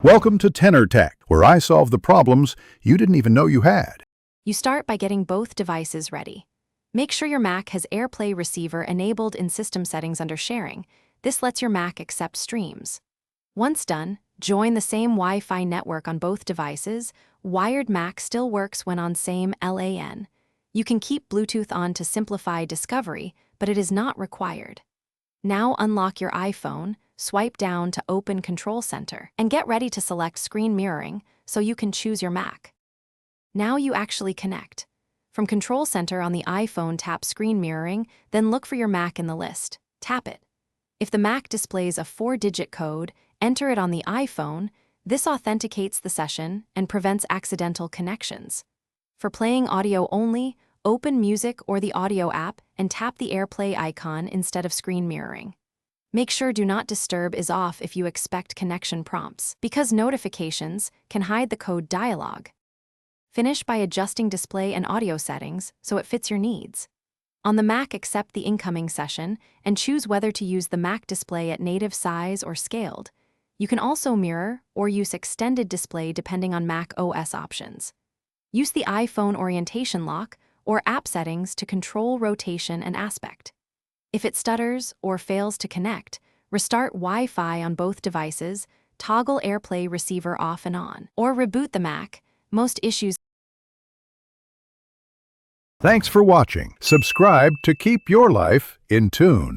Welcome to Tenor Tech, where I solve the problems you didn't even know you had. You start by getting both devices ready. Make sure your Mac has AirPlay receiver enabled in system settings under sharing. This lets your Mac accept streams. Once done, join the same Wi-Fi network on both devices. Wired Mac still works when on same LAN. You can keep Bluetooth on to simplify discovery, but it is not required. Now unlock your iPhone, swipe down to open Control Center, and get ready to select screen mirroring so you can choose your Mac. Now you actually connect. From Control Center on the iPhone, tap Screen Mirroring, then look for your Mac in the list. Tap it. If the Mac displays a 4-digit code, enter it on the iPhone. This authenticates the session and prevents accidental connections. For playing audio only, open Music or the Audio app and tap the AirPlay icon instead of screen mirroring. Make sure Do Not Disturb is off if you expect connection prompts, because notifications can hide the code dialog. Finish by adjusting display and audio settings so it fits your needs. On the Mac, accept the incoming session and choose whether to use the Mac display at native size or scaled. You can also mirror or use extended display depending on Mac OS options. Use the iPhone orientation lock or app settings to control rotation and aspect. If it stutters or fails to connect, restart Wi-Fi on both devices, toggle AirPlay receiver off and on, or reboot the Mac. Most issues. Thanks for watching. Subscribe to keep your life in tune.